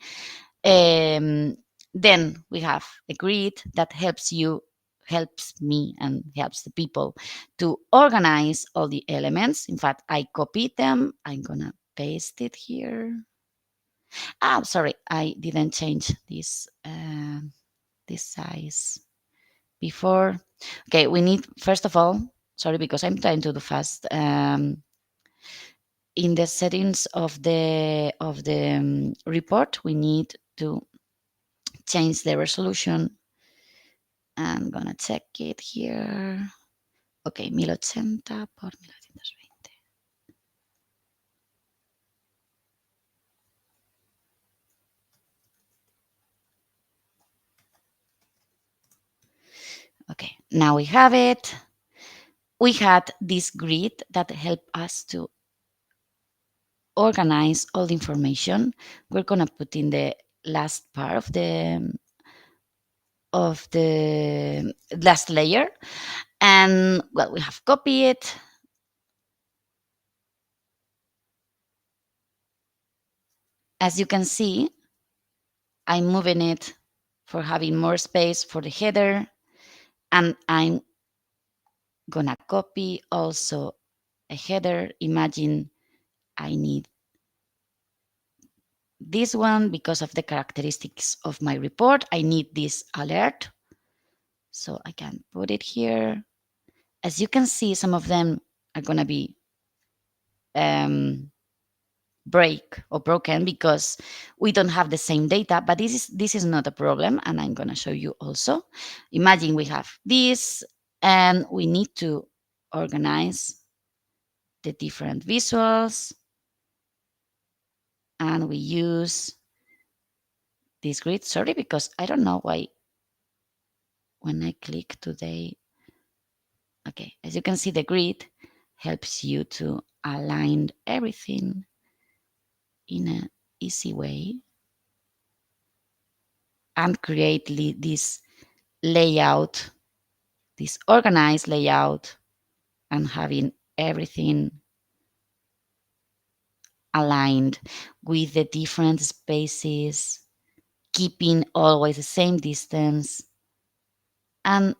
um, then we have a grid that helps me and helps the people to organize all the elements. In fact, I copied them. I'm gonna paste it here. Sorry, I didn't change this size before. Okay, we need, first of all, sorry, because I'm trying to do fast. In the settings of the report, we need to change the resolution. I'm gonna check it here. Ok, 1080 por 1920. Okay, now we have it. We had this grid that helped us to organize all the information. We're gonna put in the last part of the last layer. And well, we have copied it. As you can see, I'm moving it for having more space for the header, and I'm gonna copy also a header. Imagine I need this one because of the characteristics of my report. I need this alert, so I can put it here. As you can see, some of them are gonna be break or broken because we don't have the same data, but this is not a problem, and I'm going to show you also. Imagine we have this and we need to organize the different visuals, and we use this grid. Sorry, because I don't know why when I click today. Okay, as you can see, the grid helps you to align everything in an easy way and create this layout, this organized layout, and having everything aligned with the different spaces, keeping always the same distance, and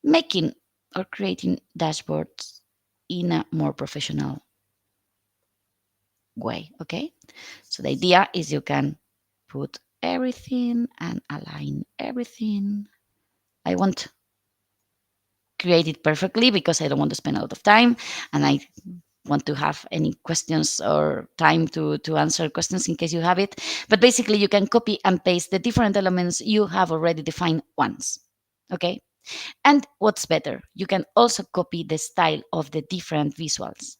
making or creating dashboards in a more professional way. Okay, so the idea is you can put everything and align everything. I won't create it perfectly because I don't want to spend a lot of time, and I want to have any questions or time to answer questions in case you have it. But basically, you can copy and paste the different elements you have already defined once. Okay, And what's better, you can also copy the style of the different visuals.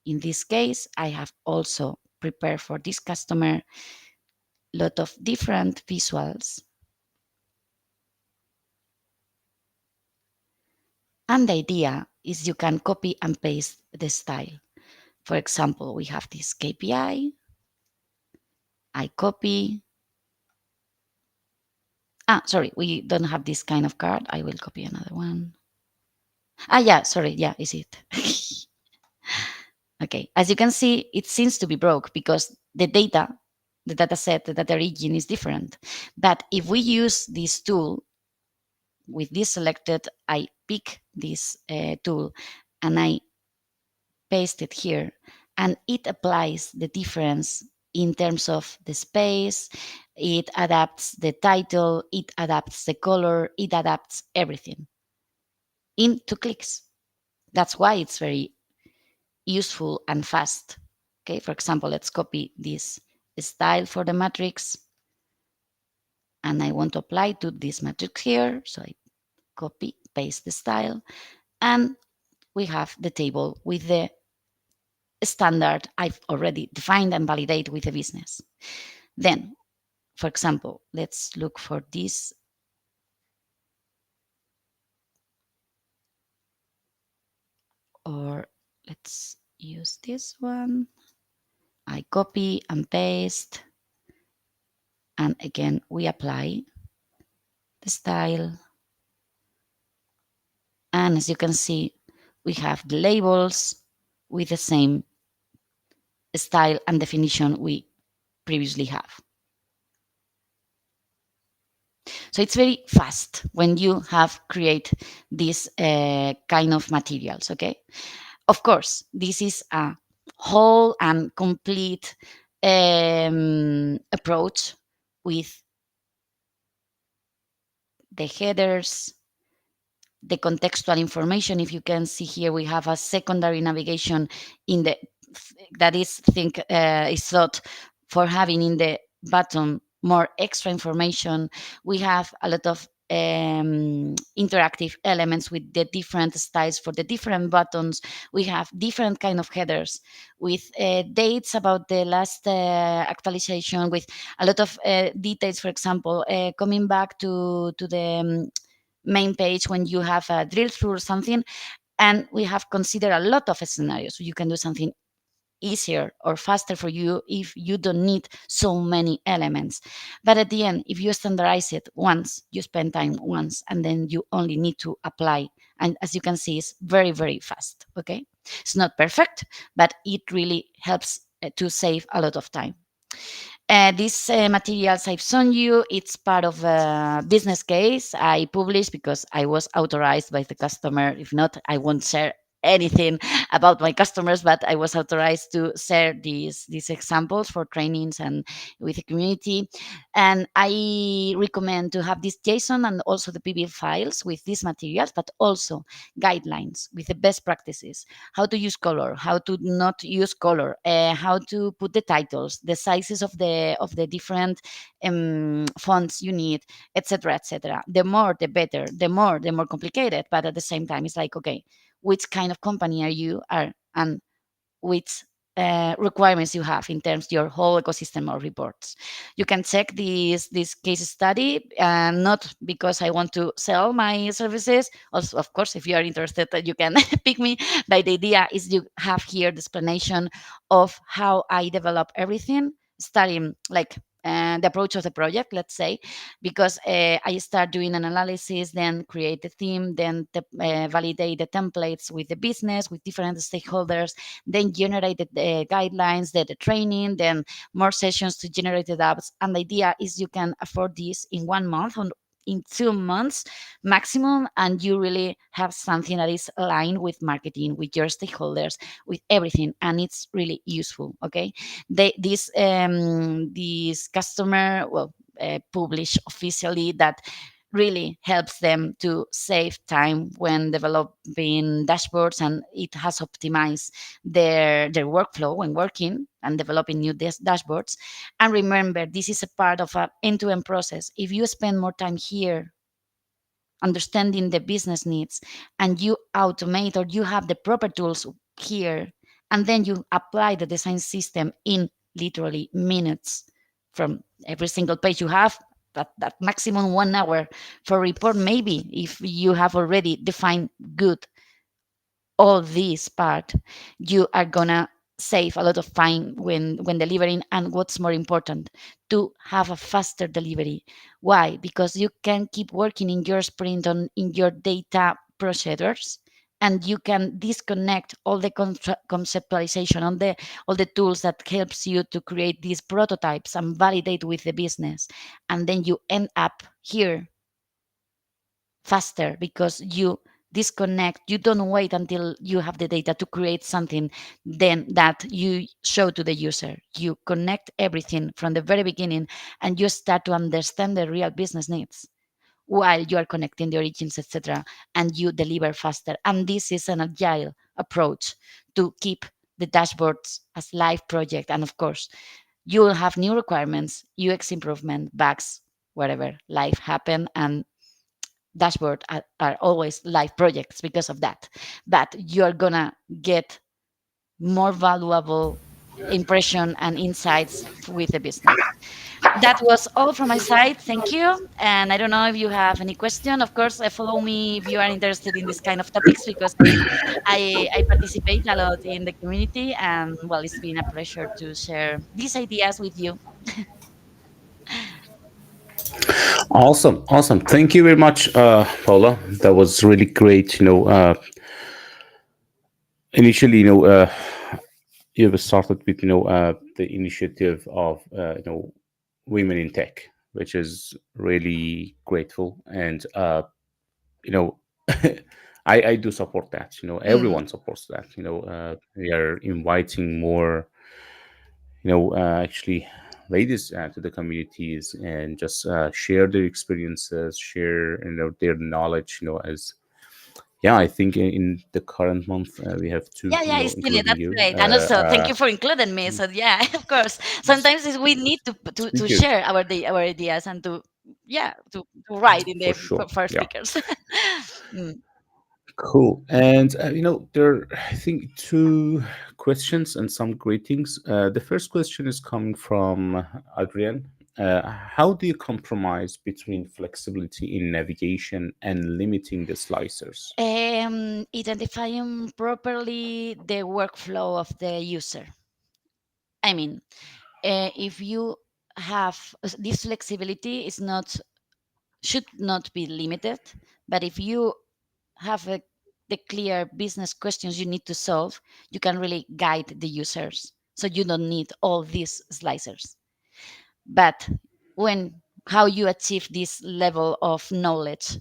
In this case, I have also prepared for this customer a lot of different visuals. And the idea is you can copy and paste the style. For example, we have this KPI. I copy. Sorry, we don't have this kind of card. I will copy another one. Yeah, sorry. Yeah, is it? Okay, as you can see, it seems to be broke because the data set, the data region is different. But if we use this tool with this selected, I pick this tool and I paste it here, and it applies the difference in terms of the space, it adapts the title, it adapts the color, it adapts everything in 2 clicks. That's why it's very useful and fast. Okay, for example, let's copy this style for the matrix, and I want to apply to this matrix here. So I copy, paste the style, and we have the table with the standard I've already defined and validate with the business. Then, for example, let's look for this, or let's use this one. I copy and paste, and again, we apply the style. And as you can see, we have the labels with the same style and definition we previously have. So it's very fast when you have create this kind of materials, okay? Of course, this is a whole and complete approach with the headers, the contextual information. If you can see here, we have a secondary navigation in the that is is thought for having in the bottom more extra information. We have a lot of interactive elements with the different styles for the different buttons. We have different kind of headers with dates about the last actualization, with a lot of details. For example, coming back to the main page when you have a drill through or something, and we have considered a lot of scenarios. So you can do something easier or faster for you if you don't need so many elements. But at the end, if you standardize it once, you spend time once, and then you only need to apply. And as you can see, it's very, very fast. Okay. It's not perfect, but it really helps to save a lot of time. These materials I've shown you, it's part of a business case I published because I was authorized by the customer. If not, I won't share anything about my customers, but I was authorized to share these examples for trainings and with the community. And I recommend to have this JSON and also the PB files with these materials, but also guidelines with the best practices, how to use color, how to not use color, how to put the titles, the sizes of the different fonts you need, etc., etc. The more, the better. The more complicated. But at the same time, it's like, okay, which kind of company are you, and which requirements you have in terms of your whole ecosystem of reports. You can check this case study, not because I want to sell my services. Also, of course, if you are interested, you can pick me. But the idea is you have here the explanation of how I develop everything, starting like the approach of the project, let's say, because I start doing an analysis, then create the theme, then validate the templates with the business, with different stakeholders, then generate the guidelines, the training, then more sessions to generate the apps. And the idea is you can afford this in 1 month or in 2 months maximum, and you really have something that is aligned with marketing, with your stakeholders, with everything, and it's really useful. Okay, this customer publish officially that really helps them to save time when developing dashboards, and it has optimized their workflow when working and developing new dashboards. And remember, this is a part of an end-to-end process. If you spend more time here understanding the business needs, and you automate or you have the proper tools here, and then you apply the design system in literally minutes from every single page you have. That maximum 1 hour for report, maybe if you have already defined good all this part, you are gonna save a lot of time when delivering, and what's more important, to have a faster delivery. Why? Because you can keep working in your sprint on in your data procedures, and you can disconnect all the conceptualization on the all the tools that helps you to create these prototypes and validate with the business, and then you end up here faster because you disconnect. You don't wait until you have the data to create something then that you show to the user. You connect everything from the very beginning, and you start to understand the real business needs while you are connecting the origins, etc., and you deliver faster. And this is an agile approach to keep the dashboards as live project. And of course, you will have new requirements, UX improvement, bugs, whatever life happen, and dashboard are always live projects because of that. But you're gonna get more valuable impression and insights with the business. That was all from my side. Thank you. And I don't know if you have any question. Of course, follow me if you are interested in this kind of topics, because I participate a lot in the community, and well, it's been a pleasure to share these ideas with you. Awesome, awesome. Thank you very much, Paula. That was really great. Initially, you have started with the initiative of women in tech, which is really grateful, and you know I do support that. Mm. Everyone supports that. We are inviting more actually ladies to the communities, and just share their experiences, share their knowledge. As yeah, I think in the current month we have two, Yeah, yeah, it's been it. including That's you. great. And also, thank you for including me. So yeah, of course. Sometimes we need to Thank you. share our ideas and to yeah to write in For the sure. first Yeah. speakers. Mm. Cool. And there are, I think, two questions and some greetings. The first question is coming from Adrian. How do you compromise between flexibility in navigation and limiting the slicers? Identifying properly the workflow of the user. I mean, if you have this flexibility, is not should not be limited, but if you have the clear business questions you need to solve, you can really guide the users. So you don't need all these slicers. But when how you achieve this level of knowledge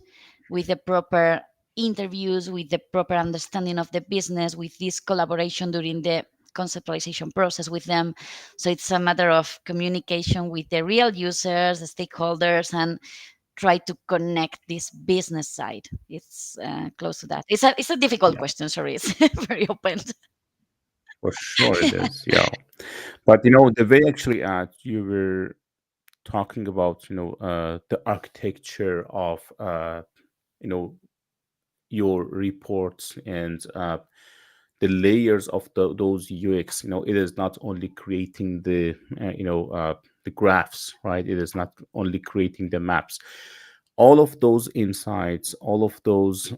with the proper interviews, with the proper understanding of the business, with this collaboration during the conceptualization process with them. So it's a matter of communication with the real users, the stakeholders, and try to connect this business side. It's close to that. It's a difficult Yeah, question. Sorry, it's very open. for sure it is. Yeah. But the way actually you were talking about the architecture of you know your reports, and the layers of those UX. It is not only creating the graphs, right? It is not only creating the maps. All of those insights, all of those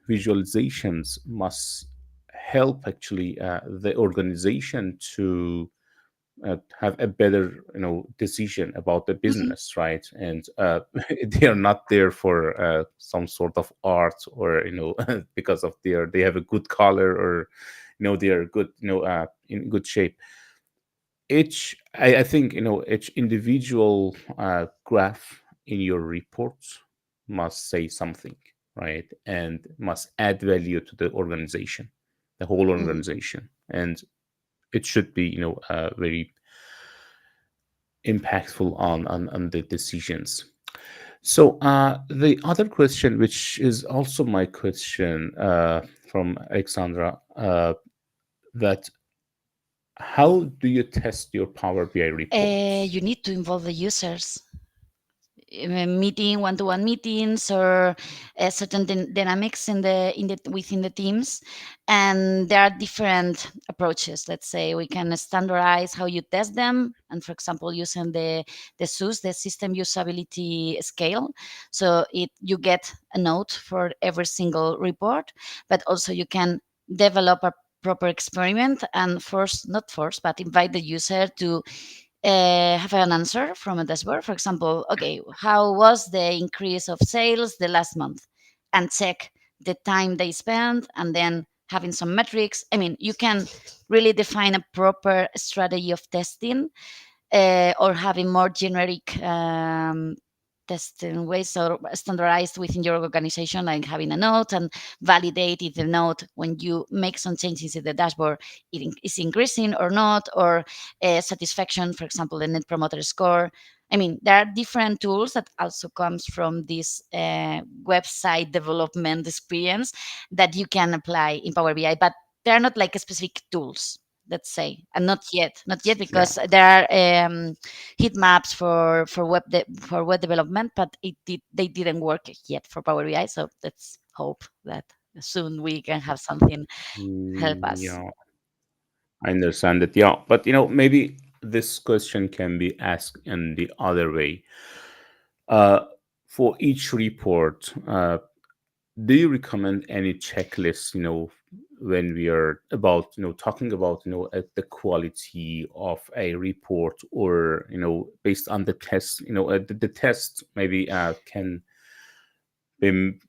visualizations must help actually the organization to have a better decision about the Mhm. business, right? And they are not there for some sort of art, or because of they have a good color, or they are good, in good shape. I think each individual graph in your reports must say something, right? And must add value to the organization, the whole Mhm. organization. And it should be very impactful on the decisions. So the other question, which is also my question from Alexandra, that how do you test your Power BI reports? You need to involve the users. meeting one-to-one meetings or certain dynamics in the within the teams. And there are different approaches. Let's say we can standardize how you test them, and for example using the SUS, the system usability scale. So it you get a note for every single report, but also you can develop a proper experiment and force, not force, but invite the user to have an answer from a dashboard. For example, okay, how was the increase of sales the last month? And check the time they spent, and then having some metrics. I mean, you can really define a proper strategy of testing, or having more generic testing ways or standardized within your organization, like having a note and validate if the note, when you make some changes in the dashboard, is increasing or not, or satisfaction, for example, the net promoter score. I mean, there are different tools that also comes from this website development experience that you can apply in Power BI, but they're not like specific tools, let's say, and not yet Yeah. because there are heat maps for web development, but they didn't work yet for Power BI. So let's hope that soon we can have something help us. Yeah, I understand it. Yeah, but maybe this question can be asked in the other way. Uh, for each report, do you recommend any checklist? When we are about talking about the quality of a report, or based on the test, the test maybe can be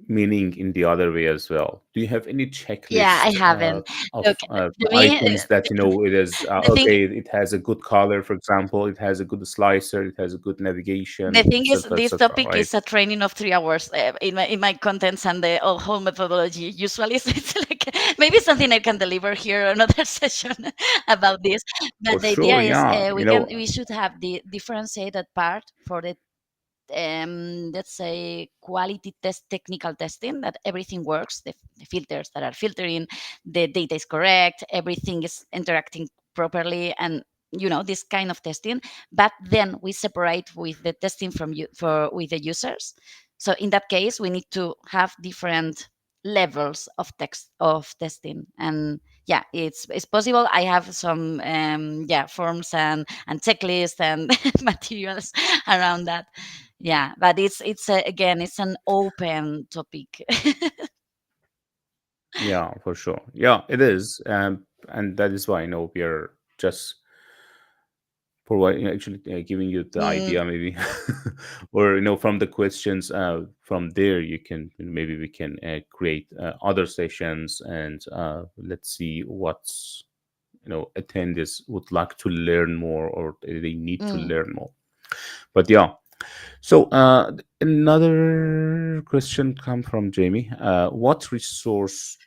meaning in the other way as well. Do you have any Yeah, I checklist haven't. of Look, to me, items that it is the thing okay? It has a good color, for example. It has a good slicer. It has a good the navigation, thing is, etc., this etc. topic Right? is a training of 3 hours in my contents and the whole methodology. Usually, so it's like maybe something I can deliver here another session about this. For But the idea sure. is, Yeah. we should have the differentiated part for the let's say quality test, technical testing, that everything works, the filters that are filtering, the data is correct, everything is interacting properly, and this kind of testing. But then we separate with the testing from you for with the users. So in that case we need to have different levels of text of testing. And yeah, it's possible. I have some forms and checklists and materials around that. Yeah, but again, it's an open topic. Yeah, for sure. Yeah, it is, and that is why we are just providing, actually giving you the Mm, idea, maybe, or from the questions. From there, you can maybe we can create other sessions, and let's see what's attendees would like to learn more, or they need to mm. learn more. But yeah, so another question come from Jamie. What resources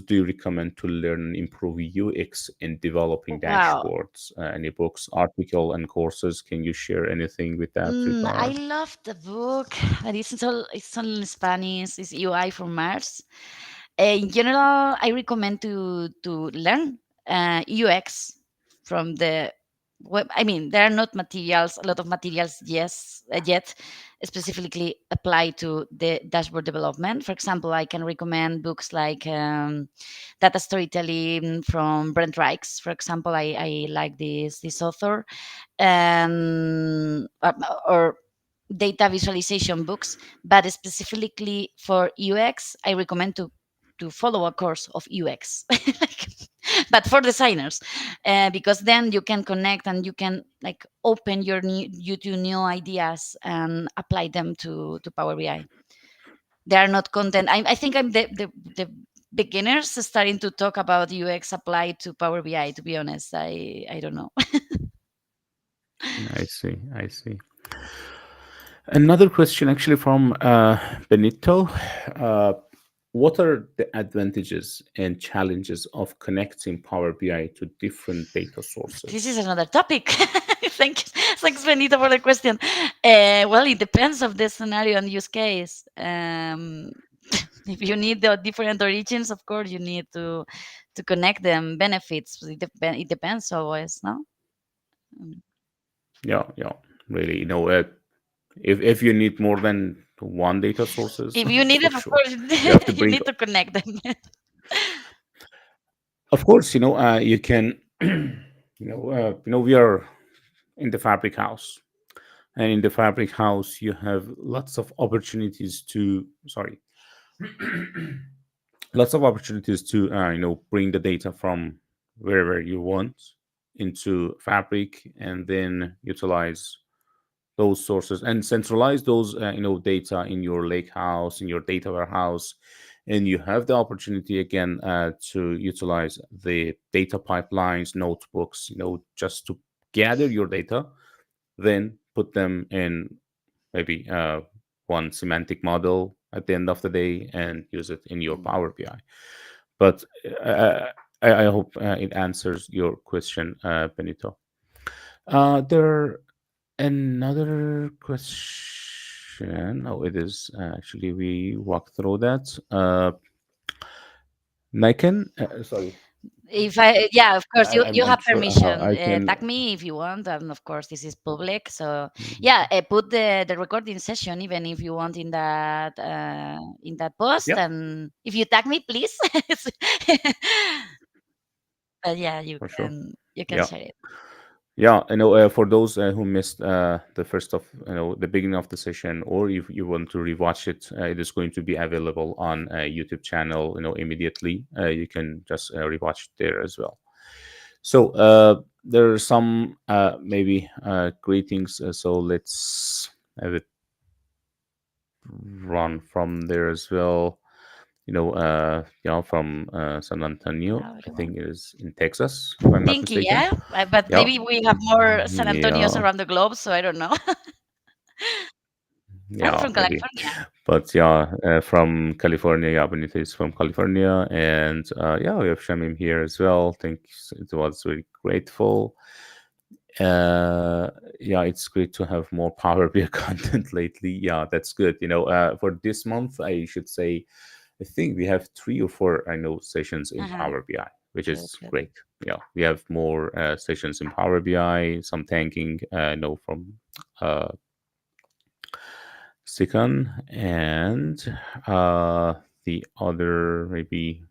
do you recommend to learn and improve UX in developing Wow. dashboards? Any books, article, and courses? Can you share anything with that I regard? love the book, but it's all in Spanish. It's UI for Mars. In general, I recommend to learn UX from the web. I mean, there are not materials, a lot of materials, yes, yet specifically apply to the dashboard development. For example, I can recommend books like Data Storytelling from Brent Reichs. For example, I like this author, and or data visualization books. But specifically for UX, I recommend to follow a course of UX, like, but for designers, because then you can connect and you can like open you to new ideas and apply them to Power BI. They are not content. I think I'm the beginners starting to talk about UX applied to Power BI. To be honest, I don't know. I see. I see. Another question, actually, from Benito. Uh, what are the advantages and challenges of connecting Power BI to different data This is sources? another topic. Thanks, Benito, for the question. Well, it depends of the scenario and use case. If you need the different origins, of course, you need to connect them. Benefits. It depends always, no? Mm. Yeah, yeah, really. If you need more than one data sources, If you need for it, of sure, course, you have to you bring. need to connect them. Of course, you can. We are in the Fabric House, and in the Fabric House, you have lots of opportunities to. Sorry, lots of opportunities to bring the data from wherever you want into Fabric, and then utilize those sources and centralize those data in your lake house, in your data warehouse. And you have the opportunity again to utilize the data pipelines, notebooks, just to gather your data, then put them in maybe one semantic model at the end of the day and use it in your Mm. Power BI. But I hope it answers your question, Benito. There another question. Oh, it is actually we walked through that. Niken, sorry, If I, yeah, of course, I, you I'm have unsure how permission. I can. Tag me if you want, and of course, this is public. So Mm, yeah, put the recording session, even if you want, in that post, yeah, and if you tag me, please. But yeah, for sure. you can Yeah. share it. Yeah, for those who missed the first of, the beginning of the session, or if you want to rewatch it, it is going to be available on YouTube channel, immediately. You can just rewatch it there as well. So there are some maybe greetings. So let's have it run from there as well. From San Antonio. How I do you think want? it is in Texas, if I'm not Pinky, mistaken. yeah, but Yeah, maybe we have more San Antonios yeah, around the globe, so I don't know. I'm yeah, from maybe. California. But yeah, from California. Yeah, Benito is from California, and yeah, we have Shamim here as well. Thanks. It was very grateful. Uh, yeah, it's great to have more Power BI content lately. Yeah, that's good. For this month, I should say, I think we have 3 or 4, I know, sessions in Uh-huh. Power BI, which Good, is good. great. Yeah, we have more sessions in Power BI, some thanking, from uh, Sikon, and uh, the other maybe,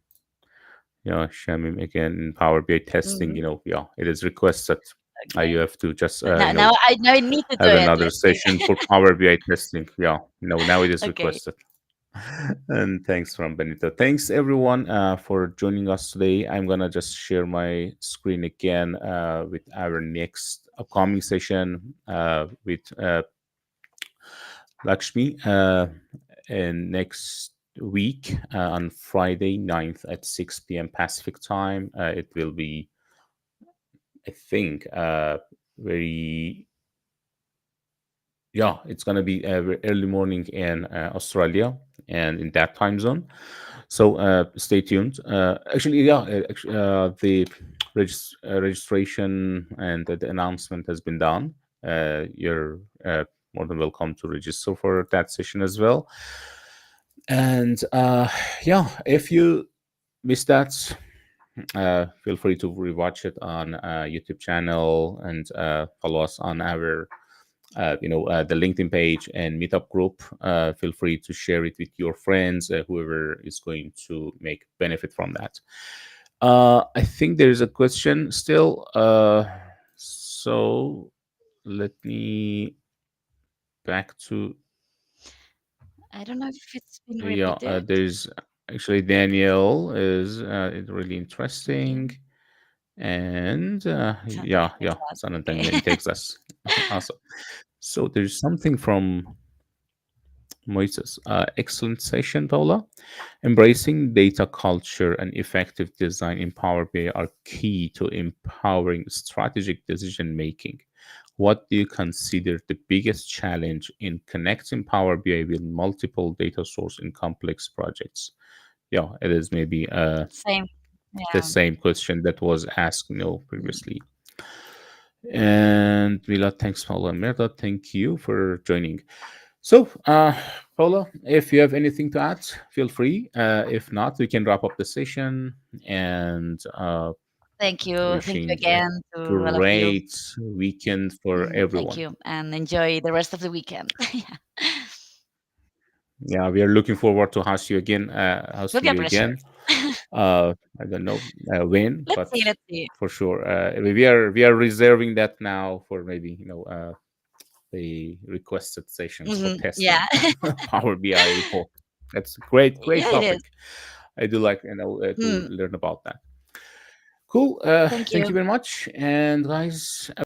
Shamim again in Power BI testing. Mhm. Yeah, it is requested. You Okay. have to just Now I need to do have it. another Let's see. session for Power BI testing. Yeah, now it is Okay. requested. And thanks from Benito. Thanks everyone for joining us today. I'm gonna just share my screen again with our next upcoming session with Lakshmi and next week on Friday 9th at 6 p.m. Pacific time. It will be, I think, very, yeah, it's gonna be early morning in Australia and in that time zone. So stay tuned. Actually, yeah, the registration and the announcement has been done. You're more than welcome to register for that session as well. And yeah, if you missed that, feel free to rewatch it on YouTube channel, and follow us on our the LinkedIn page and meetup group. Feel free to share it with your friends, whoever is going to make benefit from that. I think there is a question still. So let me back to, I don't know if it's been yeah. repeated. There's actually Daniel is really Okay. interesting, and yeah, yeah, Texas. San Antonio in Okay. Texas. Awesome. So there's something from Moises. Excellent session, Paula. Embracing data culture and effective design in Power BI are key to empowering strategic decision making. What do you consider the biggest challenge in connecting Power BI with multiple data sources in complex projects? Yeah, it is maybe Same. the Yeah. same question that was asked, Mm. previously. And Mila, thanks, Paula and Merda. Thank you for joining. So, Paula, if you have anything to add, feel free. If not, we can wrap up the session. And Thank you Wishing a again to all of you. great weekend for Thank everyone. you, and enjoy the rest of the weekend. Yeah. Yeah, we are looking forward to Will hosting be a you pleasure. again. I don't know when, Let's but see. Let's see. for sure, we are reserving that now for maybe the requested sessions for Yeah. testing Power BI report. That's a great Yeah, it is. topic. I do like to Hmm. learn about that. Cool. Thank Thank you you. very much, and guys,